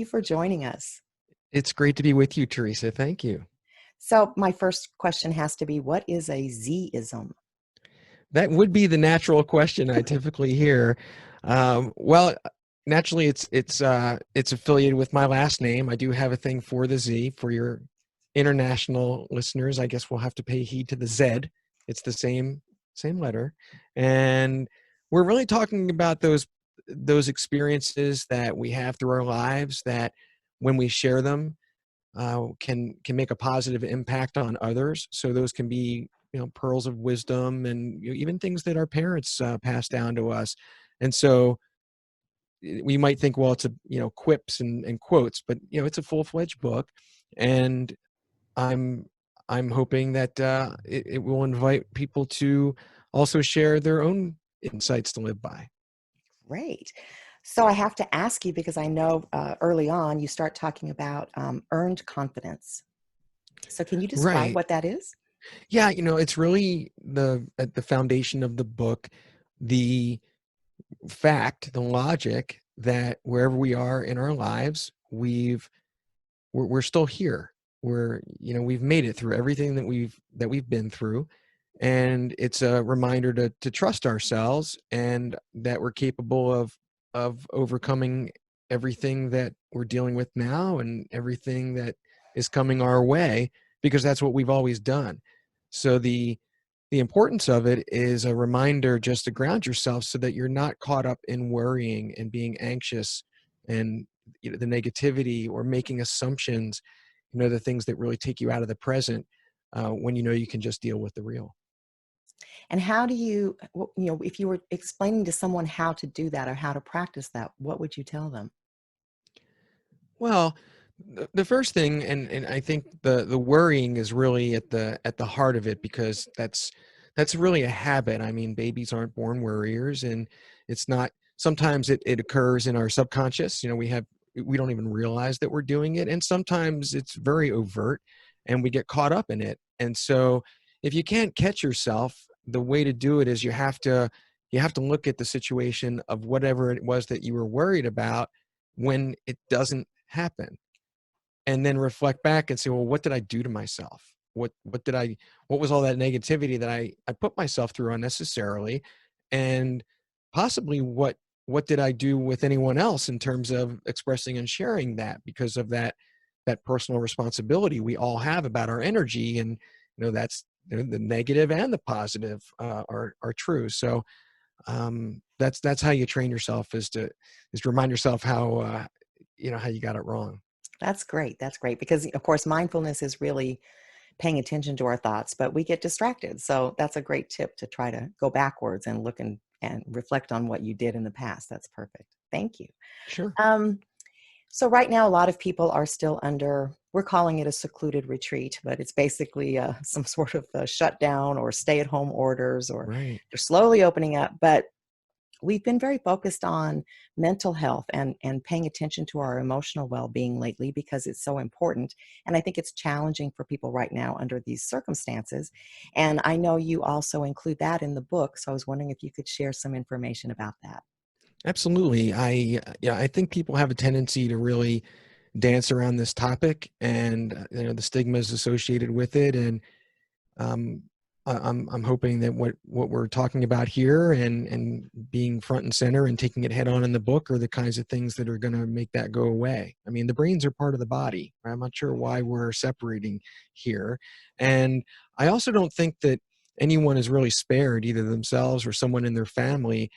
for joining us. It's great to be with you, Teresa. Thank you. So my first question has to be, what is a Z-ism? That would be the natural question I typically hear. Well, naturally, it's affiliated with my last name. I do have a thing for the Z. For your international listeners, I guess we'll have to pay heed to the Z. It's the same letter, and we're really talking about those experiences that we have through our lives that, when we share them, can make a positive impact on others. So those can be, pearls of wisdom, and even things that our parents passed down to us. And so we might think, well, it's quips and quotes, but it's a full-fledged book, and I'm hoping that it will invite people to also share their own insights to live by. Great. So I have to ask you, because I know early on you start talking about earned confidence. So can you describe Right. what that is? Yeah, it's really at the foundation of the book, the fact, the logic that wherever we are in our lives, we're still here. We've made it through everything that we've been through, and it's a reminder to trust ourselves, and that we're capable of overcoming everything that we're dealing with now and everything that is coming our way, because that's what we've always done. So the importance of it is a reminder just to ground yourself so that you're not caught up in worrying and being anxious, and the negativity, or making assumptions, the things that really take you out of the present, when you can just deal with the real. And how do you, if you were explaining to someone how to do that or how to practice that, what would you tell them? Well, the first thing, and I think the worrying is really at the heart of it, because that's really a habit. I mean, babies aren't born worriers, and it's not. Sometimes it occurs in our subconscious. We don't even realize that we're doing it, and sometimes it's very overt, and we get caught up in it. And so, if you can't catch yourself, the way to do it is you have to look at the situation of whatever it was that you were worried about when it doesn't happen, and then reflect back and say, well, what did I do to myself? What was all that negativity that I put myself through unnecessarily? And possibly what did I do with anyone else in terms of expressing and sharing that, because of that personal responsibility we all have about our energy. And that's the negative and the positive are true. So that's how you train yourself, is to remind yourself how how you got it wrong. That's great. That's great. Because, of course, mindfulness is really paying attention to our thoughts, but we get distracted. So that's a great tip, to try to go backwards and look and reflect on what you did in the past. That's perfect. Thank you. Sure. Um, so right now, a lot of people are still under, we're calling it a secluded retreat, but it's basically some sort of shutdown or stay-at-home orders, or Right. they're slowly opening up. But we've been very focused on mental health and paying attention to our emotional well-being lately, because it's so important. And I think it's challenging for people right now under these circumstances. And I know you also include that in the book. So I was wondering if you could share some information about that. Absolutely. I think people have a tendency to really dance around this topic, and the stigmas associated with it. And um, I'm hoping that what we're talking about here, and being front and center and taking it head on in the book, are the kinds of things that are going to make that go away. I mean, the brains are part of the body. I'm not sure why we're separating here. And I also don't think that anyone is really spared, either themselves or someone in their family,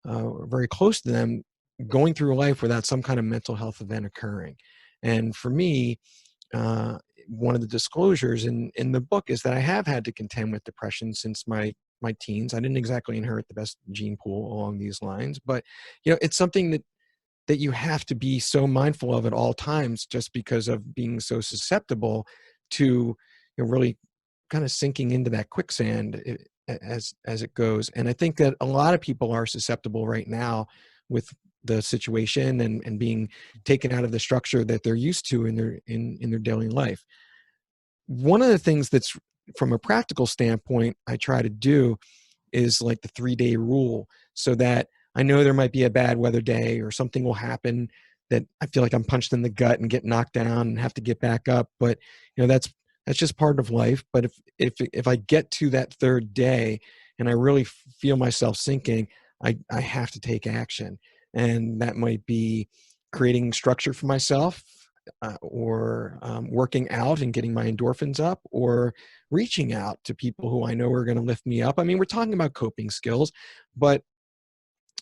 very close to them, going through life without some kind of mental health event occurring. And for me, uh, one of the disclosures in the book is that I have had to contend with depression since my teens. I didn't exactly inherit the best gene pool along these lines, but it's something that you have to be so mindful of at all times, just because of being so susceptible to really kind of sinking into that quicksand, as it goes. And I think that a lot of people are susceptible right now with the situation, and being taken out of the structure that they're used to in their daily life. One of the things that's, from a practical standpoint, I try to do is like the 3-day rule, so that I know there might be a bad weather day or something will happen that I feel like I'm punched in the gut and get knocked down and have to get back up. But that's just part of life. But if I get to that third day and I really feel myself sinking, I have to take action. And that might be creating structure for myself, or working out and getting my endorphins up, or reaching out to people who I know are going to lift me up. I mean, we're talking about coping skills, but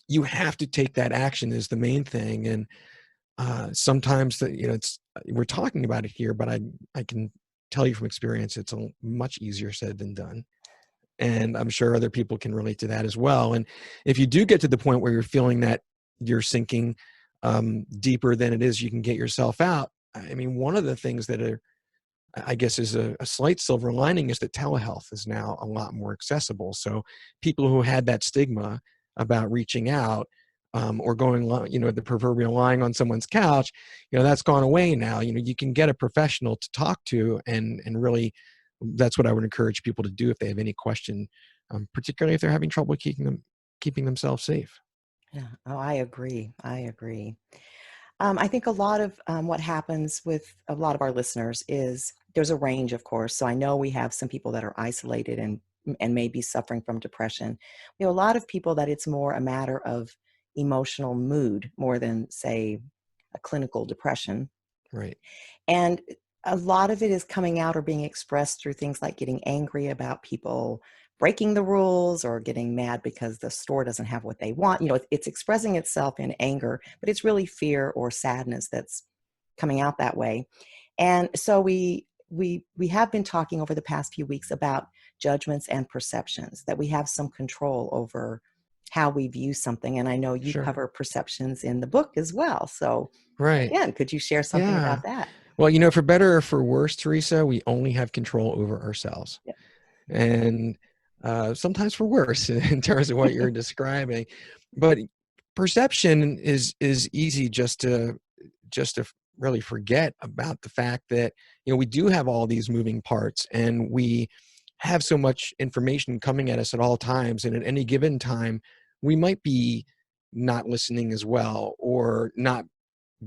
you have to take that action is the main thing. And sometimes we're talking about it here, but I can tell you from experience, it's much easier said than done. And I'm sure other people can relate to that as well. And if you do get to the point where you're feeling that you're sinking deeper than it is you can get yourself out, I mean, one of the things that I guess is a slight silver lining is that telehealth is now a lot more accessible. So people who had that stigma about reaching out, or going, the proverbial lying on someone's couch, that's gone away now. You can get a professional to talk to, and really, that's what I would encourage people to do if they have any question, particularly if they're having trouble keeping themselves safe. Yeah. Oh, I agree. I agree. I think a lot of what happens with a lot of our listeners is there's a range, of course. So I know we have some people that are isolated and may be suffering from depression. We have a lot of people that it's more a matter of emotional mood more than, say, a clinical depression. Right. And a lot of it is coming out or being expressed through things like getting angry about people breaking the rules, or getting mad because the store doesn't have what they want. It's expressing itself in anger, but it's really fear or sadness that's coming out that way. And so we have been talking over the past few weeks about judgments and perceptions, that we have some control over how we view something. And I know you Sure. cover perceptions in the book as well. So Right. again, could you share something Yeah. about that? Well, for better or for worse, Teresa, we only have control over ourselves. Yeah. And sometimes for worse in terms of what you're describing. But perception is easy just to really forget about the fact that we do have all these moving parts, and we have so much information coming at us at all times, and at any given time we might be not listening as well, or not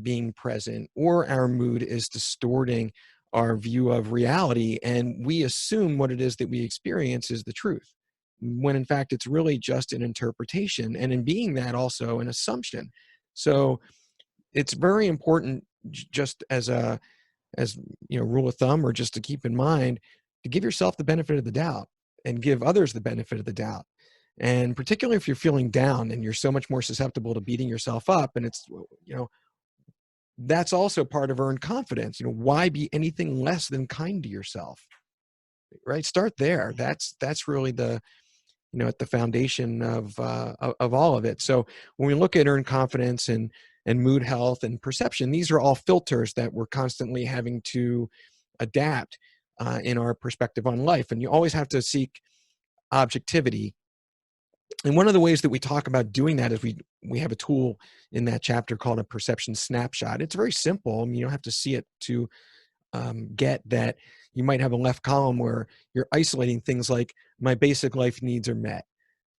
being present, or our mood is distorting our view of reality, and we assume what it is that we experience is the truth, when in fact it's really just an interpretation, and in being that also an assumption. So it's very important, just as rule of thumb, or just to keep in mind, to give yourself the benefit of the doubt and give others the benefit of the doubt. And particularly if you're feeling down and you're so much more susceptible to beating yourself up, and it's that's also part of earned confidence. Why be anything less than kind to yourself? Right? Start there. That's really the at the foundation of all of it. So when we look at earned confidence and mood health and perception, these are all filters that we're constantly having to adapt in our perspective on life. And you always have to seek objectivity. And one of the ways that we talk about doing that is we have a tool in that chapter called a perception snapshot. It's very simple. I mean, you don't have to see it to get that. You might have a left column where you're isolating things like, my basic life needs are met,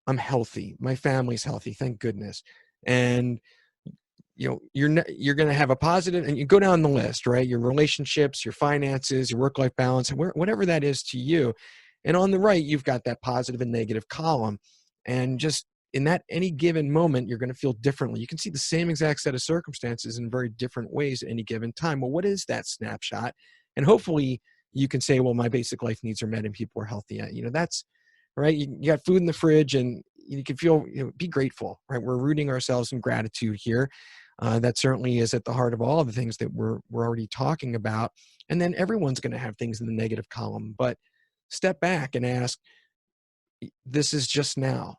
I'm healthy, my family's healthy, thank goodness. And you're going to have a positive, and you go down the list, right? Your relationships, your finances, your work-life balance, whatever that is to you. And on the right, you've got that positive and negative column. And just in that any given moment, you're going to feel differently. You can see the same exact set of circumstances in very different ways at any given time. Well, what is that snapshot? And hopefully you can say, well, my basic life needs are met and people are healthy. That's right. You got food in the fridge, and you can feel, be grateful, right? We're rooting ourselves in gratitude here. That certainly is at the heart of all of the things that we're already talking about. And then everyone's going to have things in the negative column, but step back and ask, this is just now,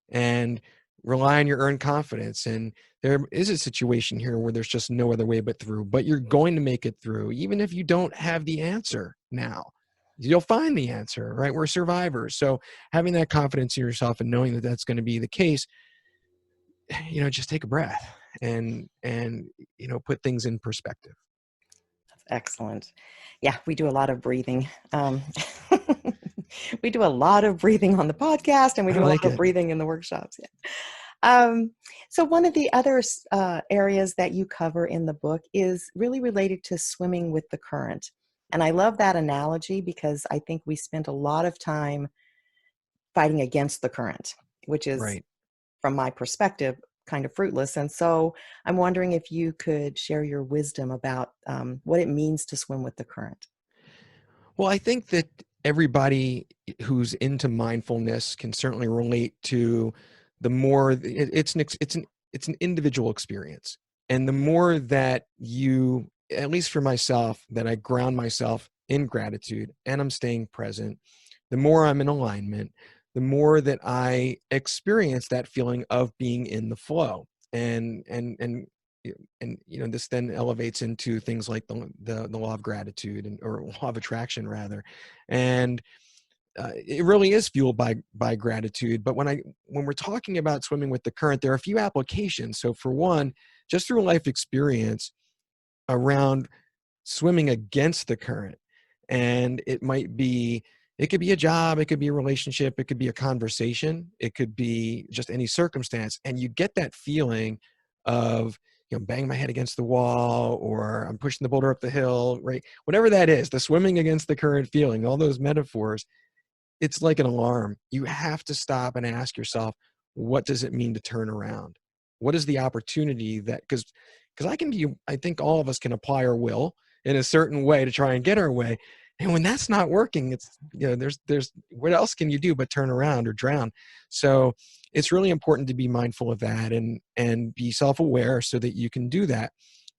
and rely on your earned confidence. And there is a situation here where there's just no other way but through, but you're going to make it through. Even if you don't have the answer now, you'll find the answer, right? We're survivors. So having that confidence in yourself and knowing that that's going to be the case, just take a breath and put things in perspective. Excellent. Yeah, we do a lot of breathing. We do a lot of breathing on the podcast, and we I do a lot like of it. breathing in the workshops. Yeah. Um, so one of the other areas that you cover in the book is really related to swimming with the current. And I love that analogy because I think we spend a lot of time fighting against the current, which is, Right. from my perspective, kind of fruitless. And so I'm wondering if you could share your wisdom about what it means to swim with the current. Well, I think that everybody who's into mindfulness can certainly relate to the more it's an individual experience. And the more that you, at least for myself, that I ground myself in gratitude and I'm staying present, the more I'm in alignment, the more that I experience that feeling of being in the flow. And this then elevates into things like the law of gratitude, or law of attraction rather. And it really is fueled by gratitude. But when we're talking about swimming with the current, there are a few applications. So for one, just through life experience around swimming against the current. And it could be a job, it could be a relationship, it could be a conversation, it could be just any circumstance. And you get that feeling of, banging my head against the wall, or I'm pushing the boulder up the hill, right? Whatever that is, the swimming against the current feeling, all those metaphors, it's like an alarm. You have to stop and ask yourself, what does it mean to turn around? What is the opportunity that, because I think all of us can apply our will in a certain way to try and get our way. And when that's not working, it's, there's, what else can you do but turn around or drown? So it's really important to be mindful of that, and be self-aware so that you can do that.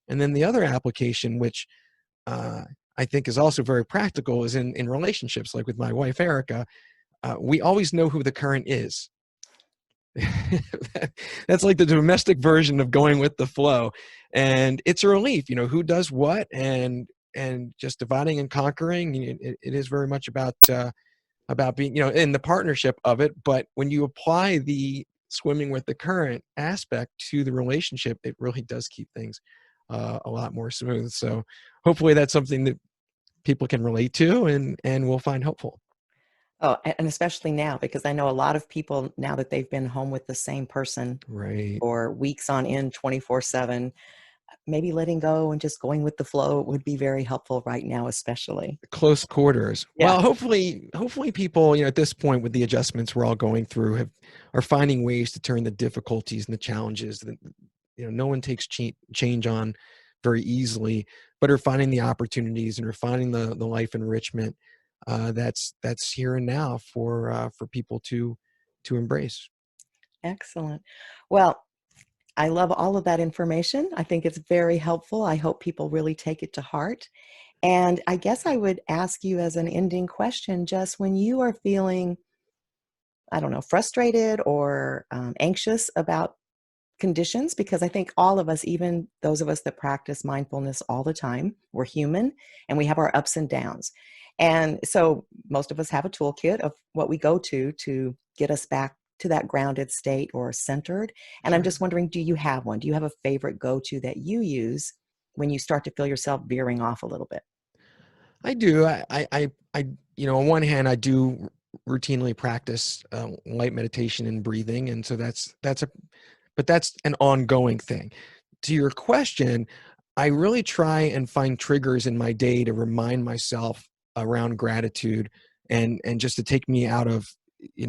And then the other application, which uh, I think is also very practical, is in relationships, like with my wife, Erica. We always know who the current is. That's like the domestic version of going with the flow. And it's a relief, who does what, and just dividing and conquering. It is very much about being, in the partnership of it. But when you apply the swimming with the current aspect to the relationship, it really does keep things a lot more smooth. So hopefully that's something that people can relate to, and will find helpful. Oh, and especially now, because I know a lot of people, now that they've been home with the same person Right. for weeks on end, 24/7, maybe letting go and just going with the flow would be very helpful right now, especially. Close quarters. Yeah. Well, hopefully people, at this point, with the adjustments we're all going through, are finding ways to turn the difficulties and the challenges that, no one takes change on very easily, but are finding the opportunities, and are finding the life enrichment that's here and now for people to embrace. Excellent. Well, I love all of that information. I think it's very helpful. I hope people really take it to heart. And I guess I would ask you, as an ending question, just when you are feeling, I don't know, frustrated or anxious about conditions, because I think all of us, even those of us that practice mindfulness all the time, we're human and we have our ups and downs. And so most of us have a toolkit of what we go to get us back to that grounded state or centered. And I'm just Sure. wondering, do you have one? Do you have a favorite go to that you use when you start to feel yourself veering off a little bit? I do. On one hand, I do routinely practice light meditation and breathing, and so but that's an ongoing thing. To your question, I really try and find triggers in my day to remind myself around gratitude, and just to take me out of,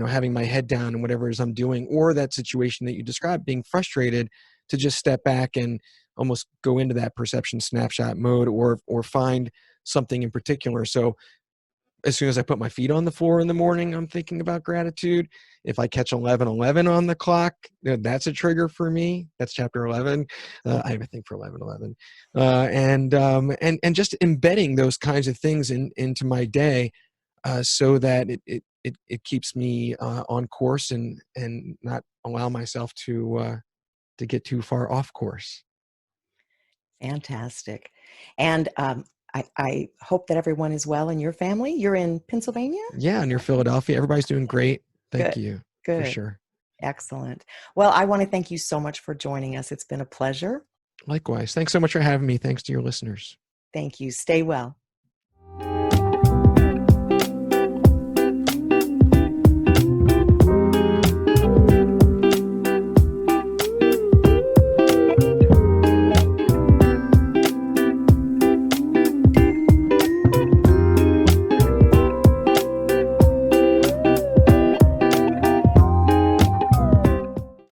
having my head down and whatever it is I'm doing, or that situation that you described, being frustrated, to just step back and almost go into that perception snapshot mode, or find something in particular. So as soon as I put my feet on the floor in the morning, I'm thinking about gratitude. If I catch 11:11 on the clock, that's a trigger for me. That's chapter 11. I have a thing for 11:11, and just embedding those kinds of things into my day, so that it keeps me on course, and not allow myself to get too far off course. Fantastic. And I hope that everyone is well in your family. You're in Pennsylvania? Yeah, near Philadelphia, everybody's doing great. Thank Good, you for good. sure. Excellent. Well, I want to thank you so much for joining us. It's been a pleasure. Likewise. Thanks so much for having me. Thanks to your listeners. Thank you. Stay well.